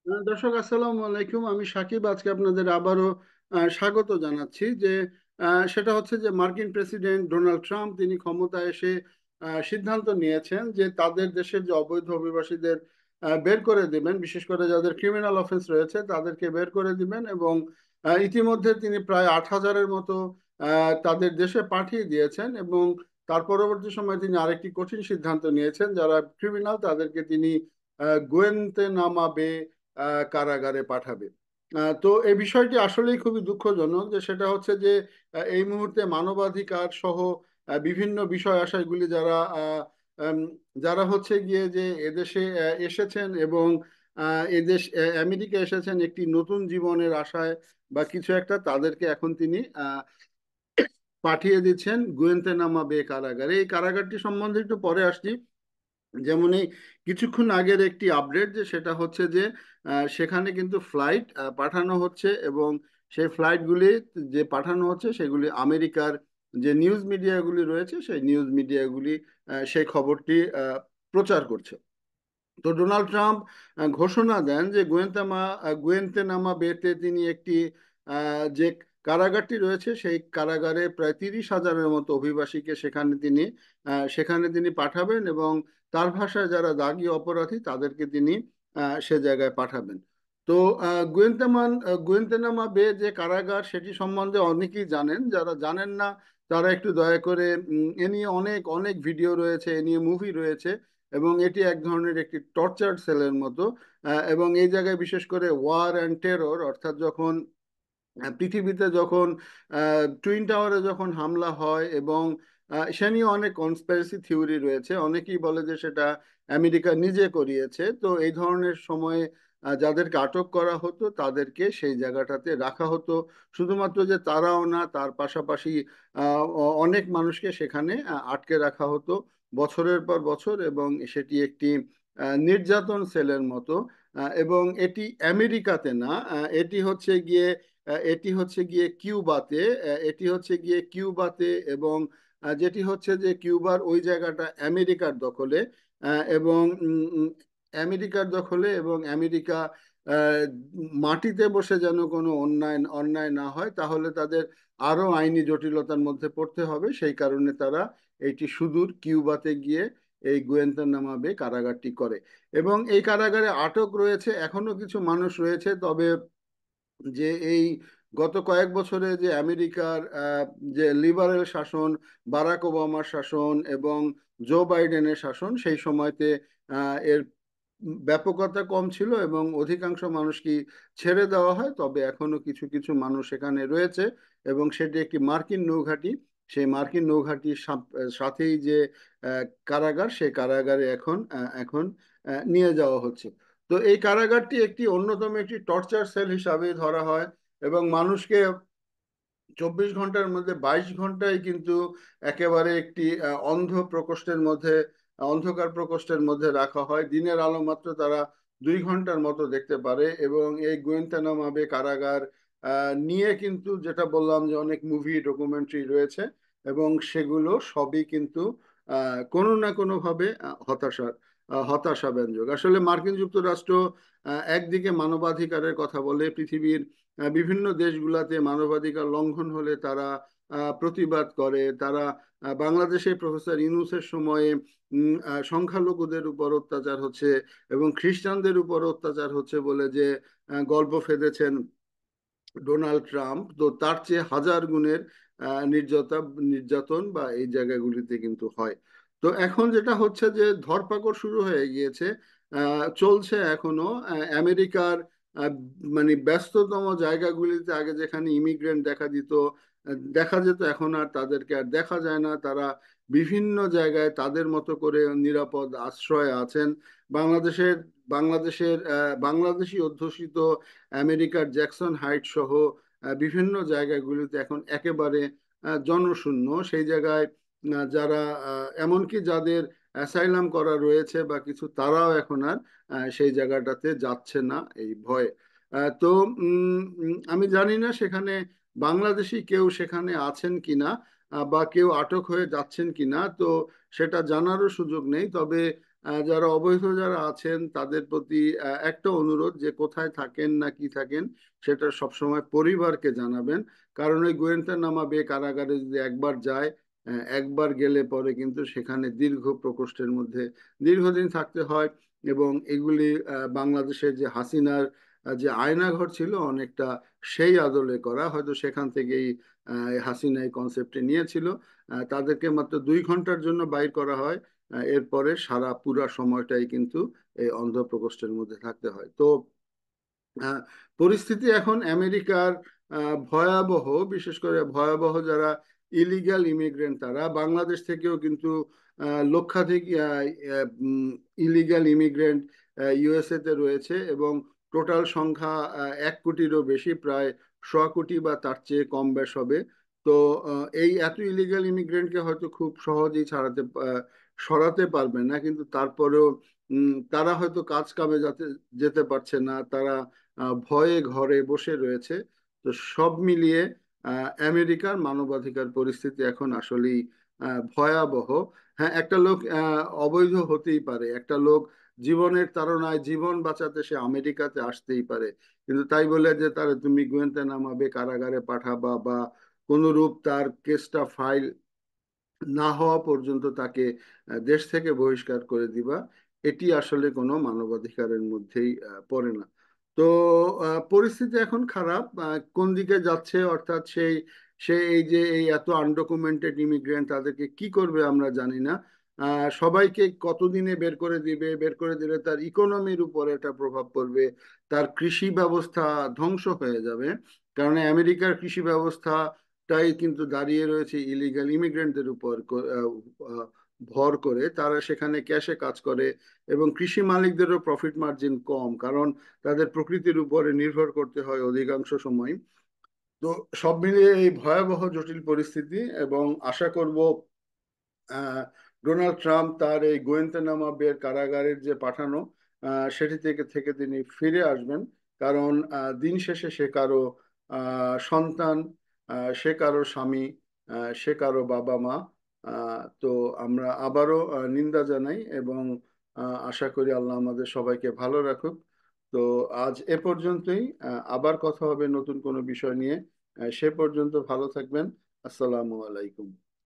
দর্শক আসসালামু আলাইকুম। আমি সাকিব। আজকে আপনাদের আবারও স্বাগত জানাচ্ছি যে সেটা হচ্ছে যে মার্কিন প্রেসিডেন্ট ডোনাল্ড ট্রাম্প তিনি ক্ষমতায় এসে সিদ্ধান্ত নিয়েছেন যে তাদের দেশের যে অবৈধ অভিবাসীদের বের করে দিবেন, বিশেষ করে যাদের ক্রিমিনাল অফেন্স রয়েছে তাদেরকে বের করে দিবেন। এবং ইতিমধ্যে তিনি প্রায় 8,000-এর মতো তাদের দেশে পাঠিয়ে দিয়েছেন। এবং তার পরবর্তী সময়ে তিনি আরেকটি কঠিন সিদ্ধান্ত নিয়েছেন, যারা ক্রিমিনাল তাদেরকে তিনি গুয়েন্তেনামা বে কারাগারে পাঠাবে। তো এই বিষয়টি আসলেই খুবই দুঃখজনক, যে সেটা হচ্ছে যে এই মুহূর্তে মানবাধিকার সহ বিভিন্ন বিষয় আশয়গুলি আম, যারা হচ্ছে গিয়ে যে এদেশে এসেছেন এবং এদেশ আমেরিকা এসেছেন একটি নতুন জীবনের আশায় বা কিছু একটা, তাদেরকে এখন তিনি পাঠিয়ে দিচ্ছেন গুয়েন্তেনামা বে কারাগারে। এই কারাগারটি সম্বন্ধে একটু পরে আসছি। যেমন এই কিছুক্ষণ আগের একটি আপডেট, যে সেটা হচ্ছে যে সেখানে কিন্তু ফ্লাইট পাঠানো হচ্ছে, এবং সেই ফ্লাইটগুলি যে পাঠানো হচ্ছে সেগুলি আমেরিকার যে নিউজ মিডিয়াগুলি রয়েছে সেই নিউজ মিডিয়াগুলি সেই খবরটি প্রচার করছে। তো ডোনাল্ড ট্রাম্প ঘোষণা দেন যে গুয়েন্তেনামা বেতে তিনি একটি যে কারাগারটি রয়েছে সেই কারাগারে প্রায় 30,000-এর মতো অভিবাসীকে সেখানে তিনি পাঠাবেন, এবং তার ভাষায় যারা দাগী অপরাধী তাদেরকে তিনি সে জায়গায় পাঠাবেন। তো গুয়েন্তেনামা বে যে কারাগার সেটি সম্বন্ধে অনেকেই জানেন, যারা জানেন না তারা একটু দয়া করে এ নিয়ে অনেক অনেক ভিডিও রয়েছে, এ নিয়ে মুভি রয়েছে, এবং এটি এক ধরনের একটি টর্চার সেলের মতো। এবং এই জায়গায় বিশেষ করে ওয়ার অ্যান্ড টেরর, অর্থাৎ যখন পৃথিবীতে যখন টুইন টাওয়ারে যখন হামলা হয়, এবং সে নিয়ে অনেক কনস্পিরেসি থিওরি রয়েছে, অনেকেই বলে যে সেটা আমেরিকা নিজে করিয়েছে। তো এই ধরনের সময়ে যাদেরকে আটক করা হতো তাদেরকে সেই জায়গাটাতে রাখা হতো। শুধুমাত্র যে তারাও না, তার পাশাপাশি অনেক মানুষকে সেখানে আটকে রাখা হতো বছরের পর বছর, এবং সেটি একটি নির্যাতন সেলের মতো। এবং এটি আমেরিকাতে না, এটি হচ্ছে গিয়ে কিউবাতে। এটি হচ্ছে গিয়ে কিউবাতে, এবং যেটি হচ্ছে যে কিউবার ওই জায়গাটা আমেরিকার দখলে। এবং আমেরিকার দখলে, এবং আমেরিকা আহ, মাটিতে বসে যেন কোনো অন্যায় অন্যায় না হয়, তাহলে তাদের আরো আইনি জটিলতার মধ্যে পড়তে হবে। সেই কারণে তারা এইটি সুদূর কিউবাতে গিয়ে এই গুয়েন্তানামা বে কারাগারটি করে। এবং এই কারাগারে আটক রয়েছে এখনো কিছু মানুষ রয়েছে, তবে যে এই গত কয়েক বছরে যে আমেরিকার যে লিবারেল শাসন, বারাক ওবামার শাসন এবং জো বাইডেনের শাসন, সেই সময়তে এর ব্যাপকতা কম ছিল এবং অধিকাংশ মানুষকে ছেড়ে দেওয়া হয়। তবে এখনো কিছু কিছু মানুষ এখানে রয়েছে, এবং সেটি একটি মার্কিন নৌঘাঁটি। সেই মার্কিন নৌঘাঁটির সাথেই যে কারাগার, সেই কারাগারে এখন নিয়ে যাওয়া হচ্ছে। তো এই কারাগারটি একটি অন্যতম একটি টর্চার সেল হিসাবে ধরা হয়, এবং মানুষকে 24 ঘন্টার মধ্যে 22 ঘন্টায় কিন্তু একেবারে একটি অন্ধ প্রকোষ্ঠের মধ্যে, অন্ধকার প্রকোষ্ঠের মধ্যে রাখা হয়। দিনের আলো মাত্র তারা 2 ঘন্টার মতো দেখতে পারে। এবং এই গুয়েন্তানামা বে কারাগার নিয়ে কিন্তু যেটা বললাম যে অনেক মুভি ডকুমেন্টারি রয়েছে, এবং সেগুলো সবই কিন্তু কোনো না কোনো ভাবে হতাশাব্যঞ্জক। আসলে মার্কিন যুক্তরাষ্ট্র একদিকে মানবাধিকারের কথা বলে, পৃথিবীর বিভিন্ন দেশগুলাতে মানবাধিকার লঙ্ঘন হলে তারা প্রতিবাদ করে। তারা বাংলাদেশে প্রফেসর ইউনূসের সময়ে সংখ্যালঘুদের উপর অত্যাচার হচ্ছে এবং খ্রিস্টানদের উপর অত্যাচার হচ্ছে বলে যে গল্প ফেঁদেছেন ডোনাল্ড ট্রাম্প, তো তার চেয়ে হাজার গুণের নির্যাতন বা এই জায়গাগুলিতে কিন্তু হয়। তো এখন যেটা হচ্ছে যে ধরপাকড় শুরু হয়ে গিয়েছে, চলছে এখনো। আমেরিকার আহ, মানে ব্যস্ততম জায়গাগুলিতে আগে যেখানে ইমিগ্রেন্ট দেখা যেত, এখন আর তাদেরকে আর দেখা যায় না। তারা বিভিন্ন জায়গায় তাদের মতো করে নিরাপদ আশ্রয়ে আছেন। বাংলাদেশের বাংলাদেশি অধ্যুষিত আমেরিকার জ্যাকসন হাইট সহ বিভিন্ন জায়গাগুলিতে এখন একেবারে জনশূন্য। সেই জায়গায় যারা এমনকি যাদের অ্যাসাইলাম করা রয়েছে বা কিছু, তারাও এখন আর সেই জায়গাটাতে যাচ্ছে না এই ভয়ে। তো আমি জানি না সেখানে বাংলাদেশি কেউ সেখানে আছেন কিনা, বা কেউ আটক হয়ে যাচ্ছেন কিনা, তো সেটা জানারও সুযোগ নেই। তবে যারা অবৈধ যারা আছেন তাদের প্রতি একটা অনুরোধ, যে কোথায় থাকেন না কি থাকেন সেটা সবসময় পরিবারকে জানাবেন। কারণ ওই গুয়েন্তানামা বে কারাগারে যদি একবার যায়, একবার গেলে পরে কিন্তু সেখানে দীর্ঘ প্রকোষ্ঠের মধ্যে দীর্ঘদিন থাকতে হয়। এবং এগুলি বাংলাদেশের যে হাসিনার যে আয়নাঘর ছিল অনেকটা সেই আদলে করা, হয়তো সেখান থেকেই হাসিনা এই কনসেপ্টে নিয়েছিল। তাদেরকে মাত্র 2 ঘন্টার জন্য বাইর করা হয়, এরপরে সারা পুরা সময়টাই কিন্তু এই অন্ধ প্রকোষ্ঠের মধ্যে থাকতে হয়। তো আহ, পরিস্থিতি এখন আমেরিকার ভয়াবহ। বিশেষ করে ভয়াবহ যারা ইলিগাল ইমিগ্রেন্ট, তারা বাংলাদেশ থেকেও কিন্তু লক্ষাধিক ইলিগাল ইমিগ্রেন্ট ইউএসএ তে রয়েছে, এবং টোটাল সংখ্যা 1 কোটিরও বেশি, প্রায় 100 কোটি বা তার চেয়ে কম বেশ হবে। তো এই এত ইলিগাল ইমিগ্রেন্টকে হয়তো খুব সহজেই সরাতে পারবে না, কিন্তু তারপরেও তারা হয়তো কাজ কামে যেতে পারছে না, তারা ভয়ে ঘরে বসে রয়েছে। তো সব মিলিয়ে আমেরিকার মানবাধিকার পরিস্থিতি এখন আসলেই ভয়াবহ। হ্যাঁ, একটা লোক অবৈধ হতেই পারে, একটা লোক জীবনের তাড়নায় জীবন বাঁচাতে সে আমেরিকাতে আসতেই পারে, কিন্তু তাই বলে যে তার তুমি গুয়েন্তানামা কারাগারে পাঠাবা বা কোনরূপ তার কেসটা ফাইল না হওয়া পর্যন্ত তাকে দেশ থেকে বহিষ্কার করে দিবা, এটি আসলে কোনো মানবাধিকারের মধ্যেই পড়ে না। তো পরিস্থিতি এখন খারাপ। কোন দিকে যাচ্ছে, অর্থাৎ সে এই যে এই এত আনডকুমেন্টেড ইমিগ্রেন্ট তাদেরকে কি করবে আমরা জানি না। সবাইকে কতদিনে বের করে দিবে, বের করে দিলে তার ইকোনমির উপর এটা প্রভাব পড়বে, তার কৃষি ব্যবস্থা ধ্বংস হয়ে যাবে। কারণ আমেরিকার কৃষি ব্যবস্থা টাই কিন্তু দাঁড়িয়ে রয়েছে ইলিগাল ইমিগ্রেন্টদের উপর ভর করে। তারা সেখানে ক্যাশে কাজ করে, এবং কৃষি মালিকদেরও প্রফিট মার্জিন কম, কারণ তাদের প্রকৃতির উপরে নির্ভর করতে হয় অধিকাংশ সময়। তো সব মিলিয়ে এই ভয়াবহ জটিল পরিস্থিতি, এবং আশা করব আহ, ডোনাল্ড ট্রাম্প তার এই গোয়েন্তানামা বের কারাগারের যে পাঠানো, সেটি থেকে থেকে তিনি ফিরে আসবেন। কারণ দিন শেষে সে কারো সন্তান, সে কারো স্বামী, সে কারো বাবা মা। তো আমরা আবারও নিন্দা জানাই, এবং আশা করি আল্লাহ আমাদের সবাইকে ভালো রাখুক। তো আজ এ পর্যন্তই। আবার কথা হবে নতুন কোনো বিষয় নিয়ে। সে পর্যন্ত ভালো থাকবেন। আসসালামু আলাইকুম।